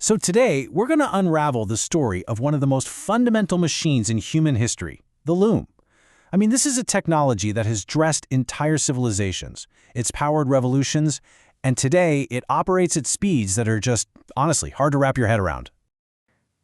So today, we're going to unravel the story of one of the most fundamental machines in human history, the loom. I mean, this is a technology that has dressed entire civilizations. It's powered revolutions, and today it operates at speeds that are just, honestly, hard to wrap your head around.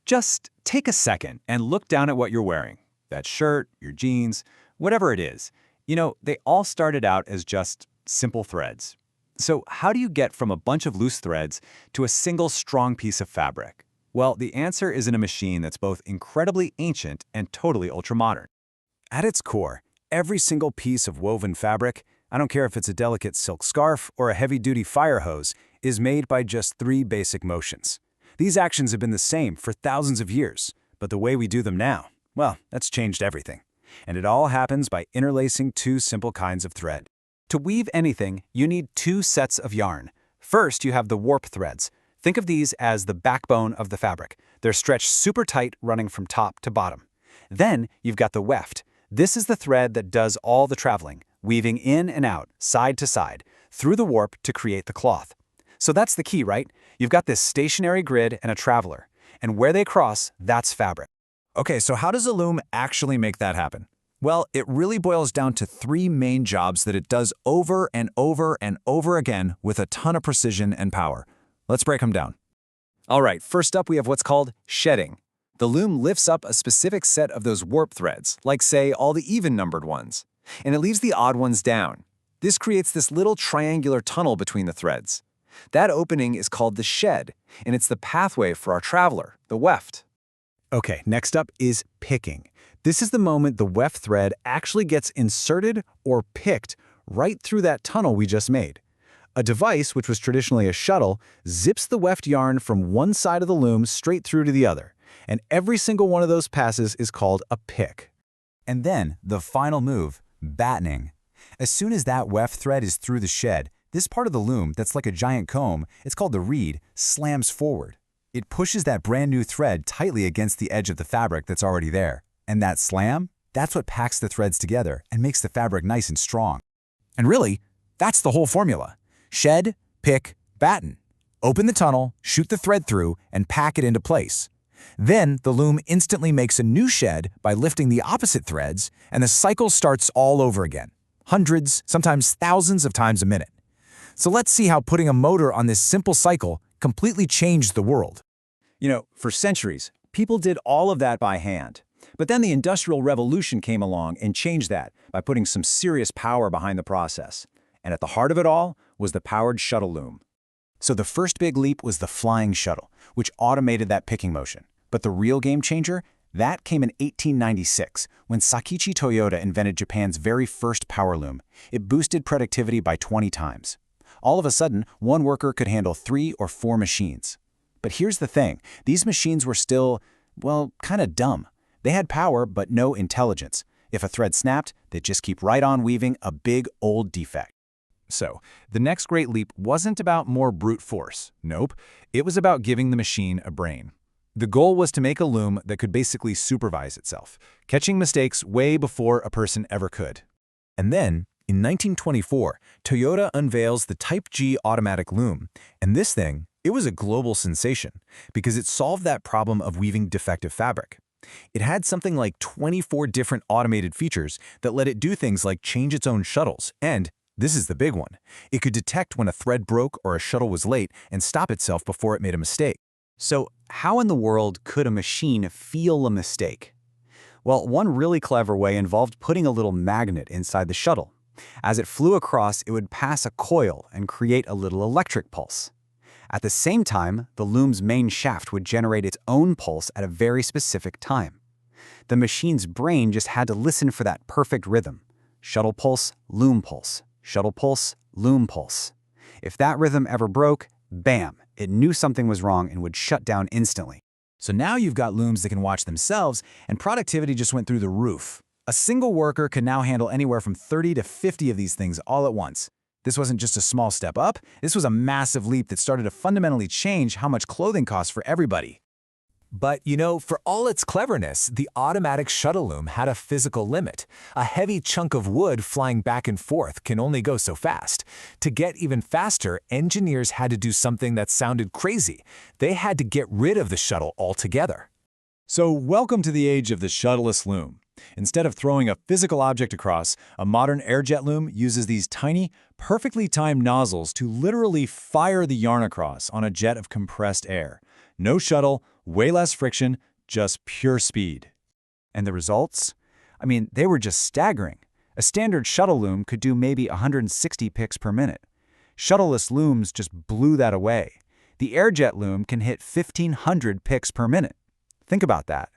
Just take a second and look down at what you're wearing. That shirt, your jeans, whatever it is. They all started out as just simple threads. So how do you get from a bunch of loose threads to a single strong piece of fabric? Well, the answer is in a machine that's both incredibly ancient and totally ultramodern. At its core, every single piece of woven fabric, I don't care if it's a delicate silk scarf or a heavy-duty fire hose, is made by just three basic motions. These actions have been the same for thousands of years, but the way we do them now, well, that's changed everything. And it all happens by interlacing two simple kinds of thread. To weave anything, you need two sets of yarn. First, you have the warp threads. Think of these as the backbone of the fabric. They're stretched super tight, running from top to bottom. Then, you've got the weft. This is the thread that does all the traveling, weaving in and out, side to side, through the warp to create the cloth. So that's the key, right? You've got this stationary grid and a traveler. And where they cross, that's fabric. Okay, so how does a loom actually make that happen? Well, it really boils down to three main jobs that it does over and over and over again with a ton of precision and power. Let's break them down. All right, first up we have what's called shedding. The loom lifts up a specific set of those warp threads, like say all the even-numbered ones, and it leaves the odd ones down. This creates this little triangular tunnel between the threads. That opening is called the shed, and it's the pathway for our traveler, the weft. Okay, next up is picking. This is the moment the weft thread actually gets inserted or picked right through that tunnel we just made. A device, which was traditionally a shuttle, zips the weft yarn from one side of the loom straight through to the other, and every single one of those passes is called a pick. And then, the final move, battening. As soon as that weft thread is through the shed, this part of the loom that's like a giant comb, it's called the reed, slams forward. It pushes that brand new thread tightly against the edge of the fabric that's already there. And that slam, that's what packs the threads together and makes the fabric nice and strong. And really, that's the whole formula. Shed, pick, batten. Open the tunnel, shoot the thread through, and pack it into place. Then the loom instantly makes a new shed by lifting the opposite threads, and the cycle starts all over again. Hundreds, sometimes thousands of times a minute. So let's see how putting a motor on this simple cycle completely changed the world. For centuries, people did all of that by hand. But then the Industrial Revolution came along and changed that by putting some serious power behind the process. And at the heart of it all was the powered shuttle loom. So the first big leap was the flying shuttle, which automated that picking motion. But the real game changer, that came in 1896, when Sakichi Toyota invented Japan's very first power loom. It boosted productivity by 20 times. All of a sudden, one worker could handle 3 or 4 machines. But here's the thing, these machines were still, well, kind of dumb. They had power, but no intelligence. If a thread snapped, they'd just keep right on weaving a big old defect. So, the next great leap wasn't about more brute force. Nope. It was about giving the machine a brain. The goal was to make a loom that could basically supervise itself, catching mistakes way before a person ever could. And then, in 1924, Toyota unveils the Type G automatic loom. And this thing, it was a global sensation because it solved that problem of weaving defective fabric. It had something like 24 different automated features that let it do things like change its own shuttles, and, this is the big one, it could detect when a thread broke or a shuttle was late and stop itself before it made a mistake. So, how in the world could a machine feel a mistake? Well, one really clever way involved putting a little magnet inside the shuttle. As it flew across, it would pass a coil and create a little electric pulse. At the same time, the loom's main shaft would generate its own pulse at a very specific time. The machine's brain just had to listen for that perfect rhythm. Shuttle pulse, loom pulse. Shuttle pulse, loom pulse. If that rhythm ever broke, bam, it knew something was wrong and would shut down instantly. So now you've got looms that can watch themselves, and productivity just went through the roof. A single worker could now handle anywhere from 30 to 50 of these things all at once. This wasn't just a small step up, this was a massive leap that started to fundamentally change how much clothing costs for everybody. But, for all its cleverness, the automatic shuttle loom had a physical limit. A heavy chunk of wood flying back and forth can only go so fast. To get even faster, engineers had to do something that sounded crazy. They had to get rid of the shuttle altogether. So welcome to the age of the shuttleless loom. Instead of throwing a physical object across, a modern air-jet loom uses these tiny, perfectly timed nozzles to literally fire the yarn across on a jet of compressed air. No shuttle, way less friction, just pure speed. And the results? I mean, they were just staggering. A standard shuttle loom could do maybe 160 picks per minute. Shuttleless looms just blew that away. The air-jet loom can hit 1,500 picks per minute. Think about that.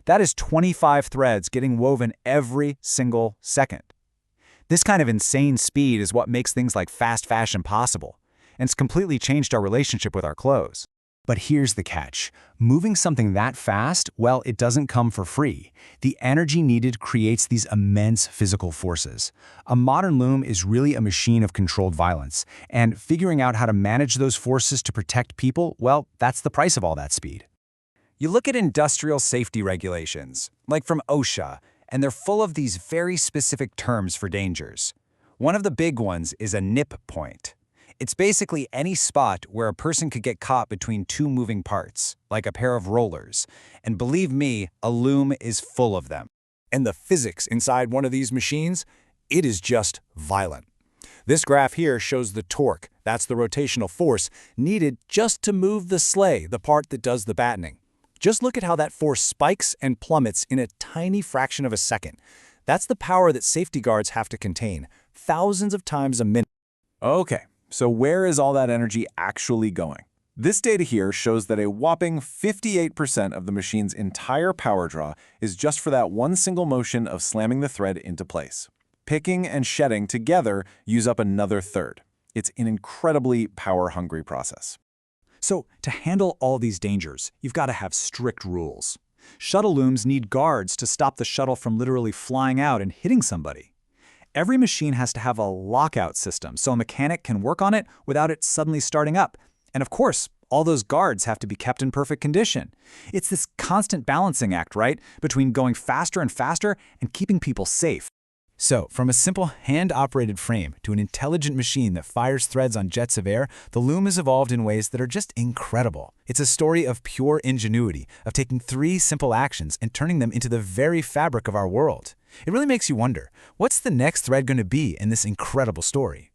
That is 25 threads getting woven every single second. This kind of insane speed is what makes things like fast fashion possible, and it's completely changed our relationship with our clothes. But here's the catch. Moving something that fast, well, it doesn't come for free. The energy needed creates these immense physical forces. A modern loom is really a machine of controlled violence, and figuring out how to manage those forces to protect people, well, that's the price of all that speed. You look at industrial safety regulations, like from OSHA, and they're full of these very specific terms for dangers. One of the big ones is a nip point. It's basically any spot where a person could get caught between two moving parts, like a pair of rollers. And believe me, a loom is full of them. And the physics inside one of these machines, it is just violent. This graph here shows the torque, that's the rotational force, needed just to move the sleigh, the part that does the battening. Just look at how that force spikes and plummets in a tiny fraction of a second. That's the power that safety guards have to contain, thousands of times a minute. Okay, so where is all that energy actually going? This data here shows that a whopping 58% of the machine's entire power draw is just for that one single motion of slamming the thread into place. Picking and shedding together use up another third. It's an incredibly power-hungry process. So, to handle all these dangers, you've got to have strict rules. Shuttle looms need guards to stop the shuttle from literally flying out and hitting somebody. Every machine has to have a lockout system so a mechanic can work on it without it suddenly starting up. And of course, all those guards have to be kept in perfect condition. It's this constant balancing act, right, between going faster and faster and keeping people safe. So, from a simple hand-operated frame to an intelligent machine that fires threads on jets of air, the loom has evolved in ways that are just incredible. It's a story of pure ingenuity, of taking three simple actions and turning them into the very fabric of our world. It really makes you wonder, what's the next thread going to be in this incredible story?